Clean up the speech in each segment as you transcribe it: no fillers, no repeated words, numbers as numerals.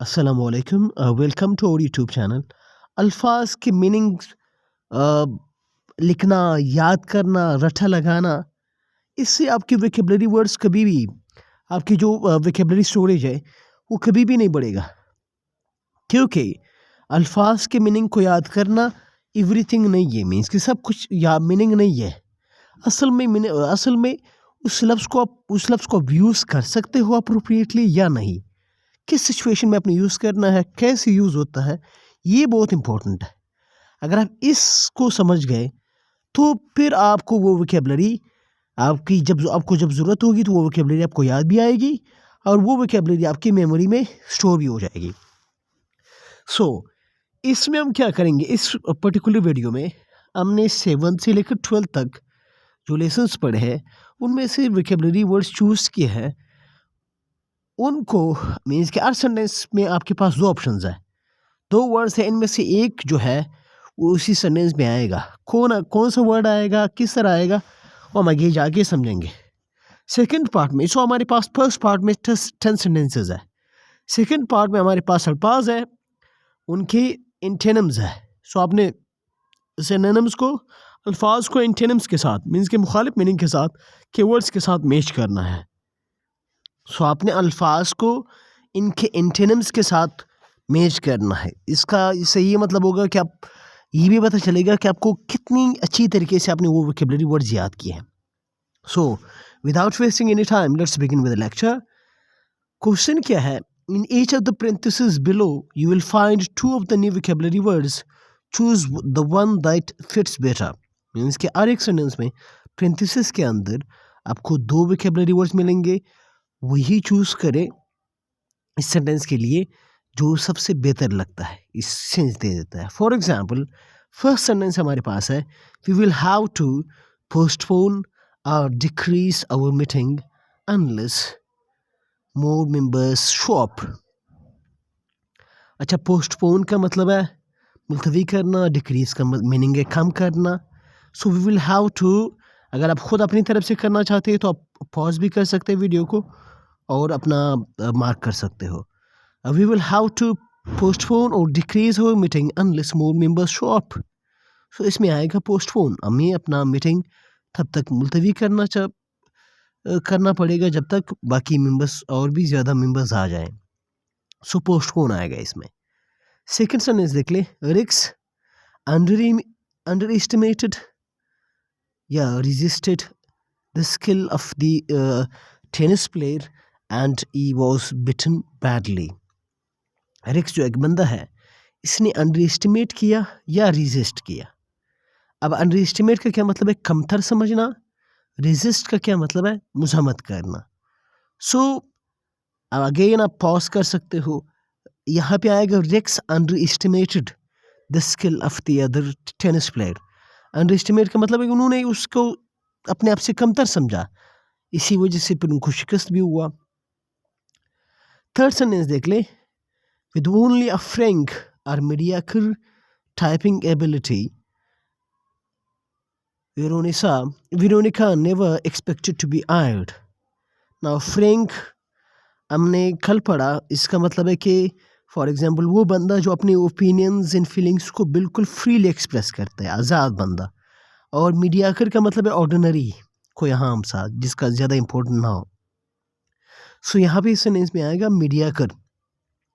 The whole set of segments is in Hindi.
अस्सलामुअलैकुम welcome to our YouTube channel. अल्फाज के मीनिंग्स लिखना, याद करना, रट्टा लगाना, इससे आपकी वोकैबुलरी वर्ड्स कभी भी आपकी जो वोकैबुलरी स्टोरेज है वो कभी भी नहीं बढ़ेगा, क्योंकि अल्फाज के मीनिंग को याद करना एवरीथिंग नहीं है। मीन्स कि सब कुछ या मीनिंग नहीं है। असल में उस लफ्ज़ को आप यूज़ कर सकते हो अप्रोप्रिएटली या नहीं, किस सिचुएशन में आपने यूज़ करना है, कैसे यूज़ होता है, ये बहुत इंपॉर्टेंट है। अगर आप इसको समझ गए तो फिर आपको वो वोकैबुलरी आपको जब ज़रूरत होगी तो वो वोकैबुलरी आपको याद भी आएगी और वो वोकैबुलरी आपकी मेमोरी में स्टोर भी हो जाएगी। इसमें हम क्या करेंगे, इस पर्टिकुलर वीडियो में हमने 7th से लेकर 12th तक जो लेसन्स पढ़े हैं उनमें से वोकैबुलरी वर्ड्स चूज़ किए हैं। उनको मीन्स कि हर सेंटेंस में आपके पास दो ऑप्शंस है, दो वर्ड्स है, इनमें से एक जो है वो उसी सेंटेंस में आएगा। कौन सा वर्ड आएगा, किस तरह आएगा, वो हम आगे जाके समझेंगे। सेकंड पार्ट में हमारे पास फर्स्ट पार्ट में 10 सेंटेंसेस है, सेकंड पार्ट में हमारे पास अल्फाज है, उनके एंटोनिम्स है। आपने सिनोनिम्स को, अल्फाज को एंटोनिम्स के साथ, मीन्स के मुखालिफ मीनिंग के साथ, कीवर्ड्स के साथ मैच करना है। आपने अल्फाज को इनके एंटोनिम्स के साथ मैच करना है। इससे ये मतलब होगा कि आप ये भी पता चलेगा कि आपको कितनी अच्छी तरीके से आपने वो वोकैबुलरी वर्ड्स याद किए हैं। Without wasting any time, let's begin with the lecture. Question क्या है, in each of the parentheses below you will find two of the new vocabulary words, choose the one that fits better. Means के हर एक सेंटेंस में parentheses के अंदर आपको दो वोकैबुलरी वर्ड्स मिलेंगे, वही चूज करें इस सेंटेंस के लिए जो सबसे बेहतर लगता है, इस सेंस दे देता है। फॉर एग्जाम्पल, फर्स्ट सेंटेंस हमारे पास है, we will have to postpone और decrease our meeting unless more members show up. अच्छा, पोस्टपोन का मतलब है मुलतवी करना, डिक्रीज का मीनिंग है कम करना। वी विल हैव टू, अगर आप खुद अपनी तरफ से करना चाहते हैं तो आप पॉज भी कर सकते हैं वीडियो को और अपना मार्क कर सकते हो। We will have to postpone or decrease our meeting unless more members show up. इसमें आएगा postpone, हमें अपना मीटिंग तब तक मुलतवी करना पड़ेगा जब तक बाकी मेंबर्स और भी ज़्यादा मेंबर्स आ जाएं। postpone आएगा इसमें। सेकंड सेंटेंस देख ले, रिक्स underestimated या resisted the skill of the tennis player and he was bitten badly. रिक्स जो एक बंदा है, इसने अंडर एस्टिमेट किया या रिजिस्ट किया। अब अंडर एस्टिमेट का क्या मतलब है, कमतर समझना। रिजिस्ट का क्या मतलब है, मुज़ाहमत करना। अब अगेन आप पॉज कर सकते हो, यहाँ पे आएगा रिक्स under estimated the skill of the other tennis player. Under estimate का मतलब है उन्होंने उसको अपने आप से कमतर समझा, इसी वजह से फिर उनको शिकस्त भी हुआ। थर्ड सेंटेंस देख ले, with only a frank or mediocre typing ability, Veronica never expected to be hired. Now, frank हमने कल पढ़ा, इसका मतलब है कि फॉर एग्जांपल वो बंदा जो अपने ओपिनियंस एंड फीलिंग्स को बिल्कुल फ्रीली एक्सप्रेस करता है, आज़ाद बंदा। और मीडियाकर का मतलब है ऑर्डिनरी, कोई आम सा जिसका ज़्यादा इम्पोर्टेंट ना हो। यहाँ पे इस सेंटेंस में आएगा मीडियाकर,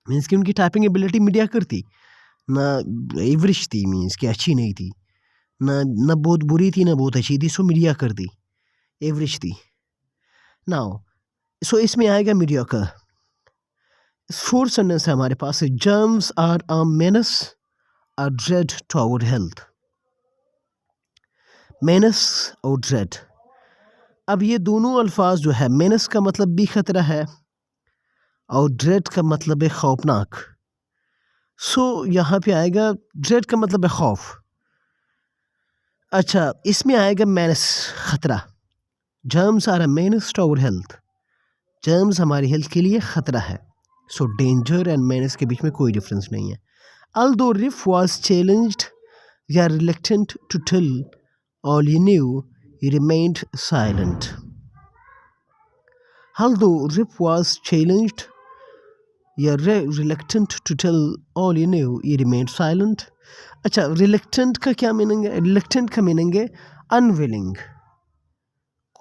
मीन्स कि उनकी टाइपिंग एबिलिटी मीडियाकर थी, ना एवरेज थी, मीन्स कि अच्छी नहीं थी, ना बहुत बुरी थी, ना बहुत अच्छी थी। मीडियाकर थी, एवरेज थी। नाउ इसमें आएगा मीडियाकर। फोर्थ सेंटेंस है हमारे पास, germs are a menace or dread to our health. Menace और ड्रेड, अब ये दोनों अल्फाज जो है, मेनस का मतलब भी खतरा है और ड्रेड का मतलब है खौफनाक। यहाँ पे आएगा, ड्रेड का मतलब है खौफ। अच्छा, इसमें आएगा मेनस, खतरा। Germs are a menace to our health, germs हमारी हेल्थ के लिए खतरा है। डेंजर एंड मेनस के बीच में कोई डिफरेंस नहीं है। Although Riff was challenged, they are reluctant to tell all he knew, he remained silent. Although Riff was challenged, या reluctant to tell all you knew, you remain silent. अच्छा, रिलेक्टेंट का क्या मीनिंग है? रिलेक्टेंट का मीनिंग है अनविलिंग।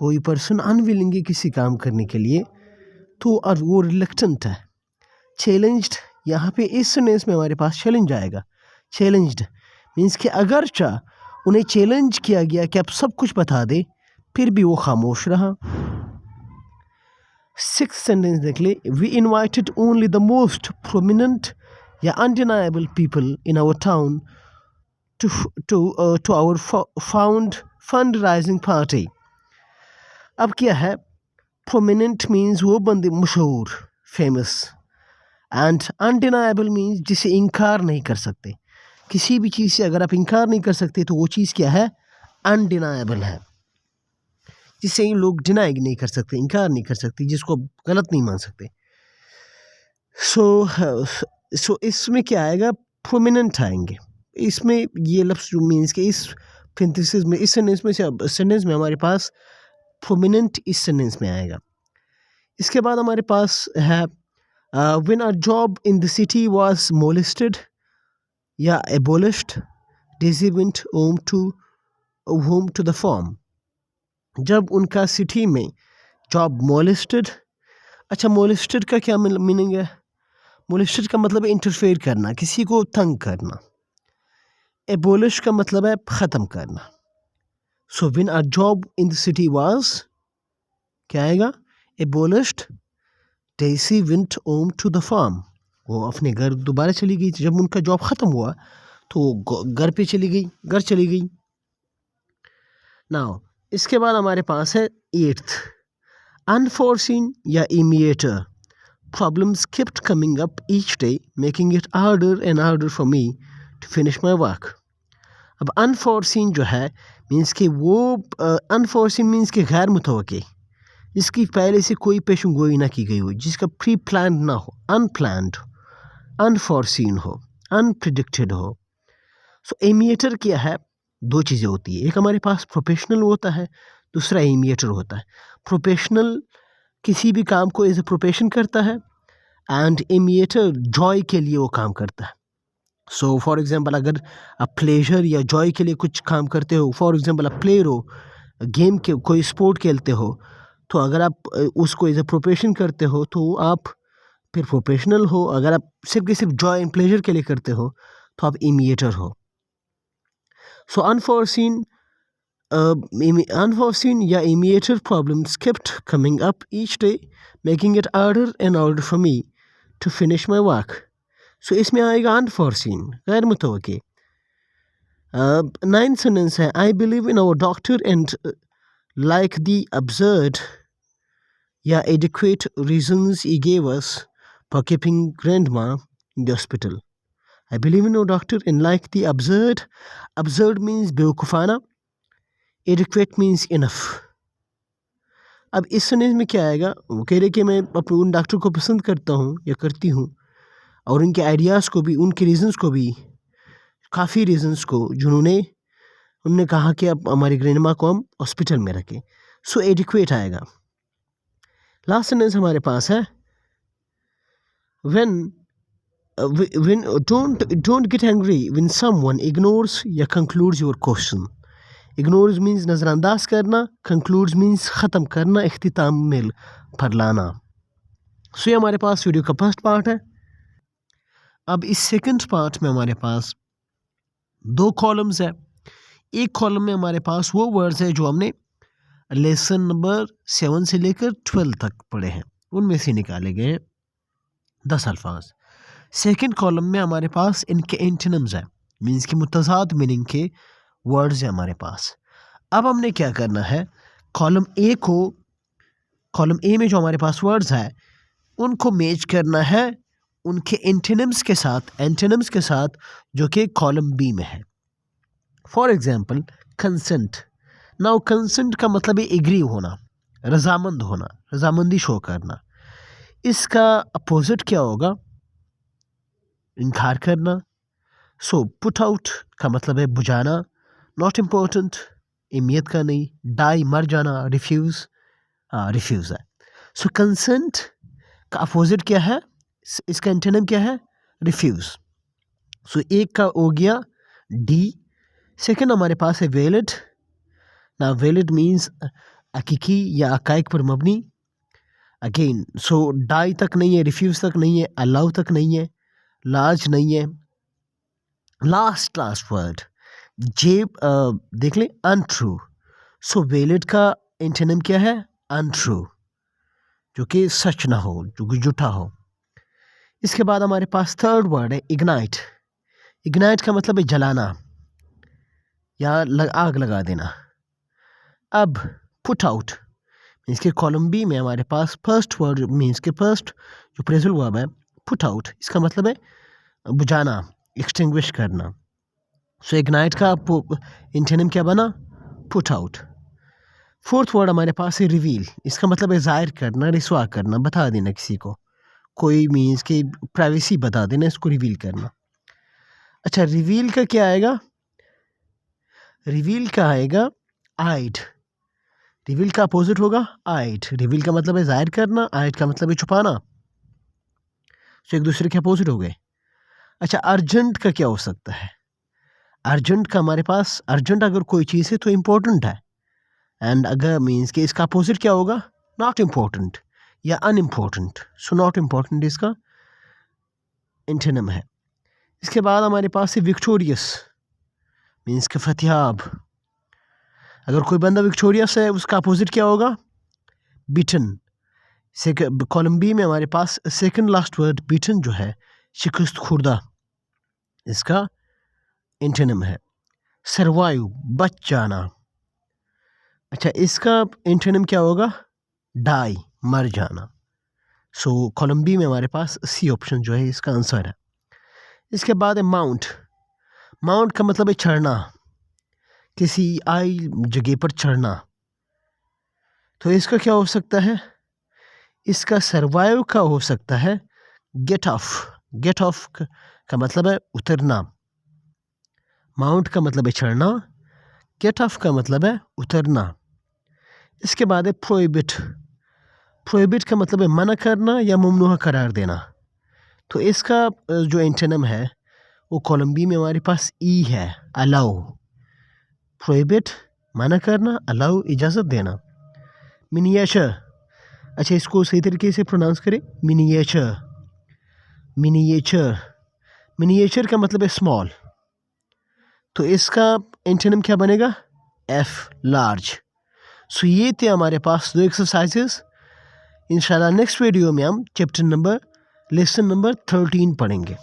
कोई पर्सन अनविलिंग है किसी काम करने के लिए तो और वो रिलेक्टेंट है। चैलेंज्ड, यहाँ पे इस सेंटेंस में हमारे पास चैलेंज आएगा। चैलेंज्ड मीन्स कि अगर उन्हें चैलेंज किया गया कि आप सब कुछ बता दे, फिर भी वो खामोश रहा। सिक्स सेंटेंस देख ले, we invited only the most prominent या undeniable people in our town to our found fund raising party. अब क्या है? प्रोमिनेंट मीन्स वो बंदे मशहूर, फेमस, एंड अनडिनाइबल मीन्स जिसे इनकार नहीं कर सकते। किसी भी चीज़ से अगर आप इनकार नहीं कर सकते तो वो चीज़ क्या है? अनडिनाइबल है, जिसे लोग डिनाई नहीं कर सकते, इनकार नहीं कर सकते, जिसको गलत नहीं मान सकते। सो इसमें क्या आएगा? प्रोमिनेंट आएंगे इसमें। ये लफ्ज़ जो मीन्स के इस सिंथेसिस में, इस सेंटेंस में हमारे पास प्रोमिनेंट इस सेंटेंस में आएगा। इसके बाद हमारे पास है when a job in the city was molested या abolished, Daisy went home to the farm। जब उनका सिटी में जॉब molested। अच्छा, molested का क्या मीनिंग है? molested का मतलब है इंटरफेयर करना, किसी को तंग करना। abolish का मतलब है ख़त्म करना। so when a job in the city was, क्या आएगा? abolished, Daisy went home to the farm। वो अपने घर दोबारा चली गई। जब उनका जॉब ख़त्म हुआ तो वो घर पे चली गई, घर चली गई। नाउ इसके बाद हमारे पास है एट्थ, अनफोर्सीन या इमीडिएटर problems kept coming up each day making it harder and harder for me to finish my work। अब अनफोर्सीन जो है मीन्स कि वो अनफोर्सीन मीन्स कि गैर मुतवक्की, जिसकी पहले से कोई पेशन गोई ना की गई हो, जिसका प्री प्लान ना हो, अनप्लान्ड, अनफोर्सीन हो, अनप्रिडिक्टेड हो। सो इमीडिएटर क्या है? दो चीज़ें होती है, एक हमारे पास प्रोफेशनल होता है, दूसरा इमीडिएटर होता है। प्रोफेशनल किसी भी काम को एज ए प्रोफेशन करता है, एंड इमीडिएटर जॉय के लिए वो काम करता है। सो फॉर एग्जांपल अगर आप प्लेजर या जॉय के लिए कुछ काम करते हो, फॉर एग्जांपल आप प्लेयर हो, गेम के कोई स्पोर्ट खेलते हो, तो अगर आप उसको एज ए प्रोफेशन करते हो तो आप फिर प्रोफेशनल हो। अगर आप सिर्फ जॉय एंड प्लेजर के लिए करते हो तो आप इमीडिएटर हो। सो unforeseen या immediate problems kept coming up each day making it harder and harder for me to finish my work। so इसमें आएगा unforeseen, गैर मुतवक्की। नाइन्थ सेंटेंस है, I believe in our doctor and like the absurd या adequate reasons he gave us for keeping grandma in the hospital। I believe in our doctor and like the absurd means बेवकूफ़ाना, adequate means enough। अब इस सेंटेंस में क्या आएगा? वो कह रहे कि मैं अपने उन डॉक्टर को पसंद करता हूँ या करती हूँ, और उनके आइडियाज़ को भी, उनके रीजंस को भी, काफ़ी रीजंस को जिन्होंने उन्होंने कहा कि अब हमारी ग्रैंडमा को हम हॉस्पिटल में रखें। सो एडिक्वेट आएगा। लास्ट सेंटेंस हमारे पास है, when don't get angry when someone ignores या concludes your question। Ignores means नज़रअंदाज करना, कंक्लूड्स मीन्स ख़त्म करना, इख्तिताम में पर लाना। सो ये हमारे पास वीडियो का फर्स्ट पार्ट है। अब इस सेकंड पार्ट में हमारे पास दो कॉलम्स है। एक कॉलम में हमारे पास वो वर्ड्स है जो हमने लेसन नंबर 7 से लेकर 12 तक पढ़े हैं, उनमें से निकाले गए हैं 10 अल्फाज। सेकंड कॉलम में हमारे पास इनके एंटोनिम्स है, मीन्स कि मुतज़ाद मीनिंग के वर्ड्स है हमारे पास। अब हमने क्या करना है, कॉलम ए में जो हमारे पास वर्ड्स है उनको मैच करना है उनके एंटोनिम्स के साथ जो कि कॉलम बी में है। For example consent. Now consent का मतलब है एग्री होना, रजामंद होना, रजामंदी शो करना। इसका अपोजिट क्या होगा? इनकार करना। सो पुट आउट का मतलब है बुझाना, नॉट इम्पोर्टेंट, अहमियत का नहीं, डाई मर जाना, रिफ्यूज़ है। सो कंसेंट का अपोजिट क्या है? इसका एंटोनिम क्या है? रिफ्यूज़। सो एक का हो गया डी। सेकंड हमारे पास है वैलिड। ना वैलिड मीन्स हकीकी या हकाइक पर मबनी। अगेन सो डाई तक नहीं है, रिफ्यूज़ तक नहीं है, अलाउ तक नहीं है, लार्ज नहीं है। लास्ट वर्ड जे देख लें, अनट्रू। सो वैलिड का एंटोनिम क्या है? अनट्रू, जो कि सच ना हो, जो कि झूठा हो। इसके बाद हमारे पास थर्ड वर्ड है इग्नाइट। इग्नाइट का मतलब है जलाना या आग लगा देना। अब पुट आउट मीन्स के कॉलम बी में हमारे पास फर्स्ट वर्ड मीन्स के फर्स्ट जो प्रेजेंट वर्ब है पुट आउट, इसका मतलब है बुझाना, एक्सटिंग्विश करना। सो इग्नाइट का एंटोनिम क्या बना? Put out. फोर्थ वर्ड हमारे पास है रिवील। इसका मतलब है जाहिर करना, रिस्वा करना, बता देना किसी को, कोई मीन्स की प्राइवेसी बता देना, इसको रिवील करना। अच्छा, रिवील का क्या आएगा? रिवील का आएगा आइड। रिवील का अपोजिट होगा आइड। रिवील का मतलब है जाहिर करना, आइड का मतलब है छुपाना। तो एक दूसरे के अपोजिट हो गए। अच्छा, अर्जेंट का क्या हो सकता है? अर्जेंट का हमारे पास, अर्जेंट अगर कोई चीज़ है तो इम्पोर्टेंट है, एंड अगर मीन्स कि इसका अपोजिट क्या होगा? नॉट इम्पोर्टेंट या अनइम्पोर्टेंट। सो नॉट इम्पोर्टेंट इसका एंटोनिम है। इसके बाद हमारे पास है विक्टोरियस मीन्स के फतेहाब। अगर कोई बंदा विक्टोरियस है उसका अपोजिट क्या होगा? बीटन। कॉलम बी में हमारे पास सेकंड लास्ट वर्ड बीटन जो है शिकस्त खुर्दा, इसका एंटोनिम है। सरवाइव, बच जाना। अच्छा, इसका एंटोनिम क्या होगा? डाई, मर जाना। सो कॉलम बी में हमारे पास सी ऑप्शन जो है इसका आंसर है। इसके बाद है माउंट। माउंट का मतलब है चढ़ना, किसी आई जगह पर चढ़ना। तो इसका क्या हो सकता है? इसका सरवाइव का हो सकता है गेट ऑफ। गेट ऑफ का मतलब है उतरना। माउंट का मतलब है चढ़ना, गेट ऑफ का मतलब है उतरना। इसके बाद है प्रोहिबिट। प्रोहिबिट का मतलब है मना करना या ममनुहा करार देना। तो इसका जो एंटोनिम है वो कॉलम बी में हमारे पास ई है, अलाउ। प्रोहिबिट मना करना, अलाउ इजाज़त देना। मिनिएचर, अच्छा इसको सही तरीके से प्रोनाउंस करें, मिनिएचर। मिनिएचर, मिनिएचर का मतलब है स्मॉल। तो इसका एंटोनिम क्या बनेगा? F, large. सो ये थे हमारे पास 2 एक्सरसाइजेस। इंशाल्लाह नेक्स्ट वीडियो में हम चैप्टर नंबर लेसन नंबर 13 पढ़ेंगे।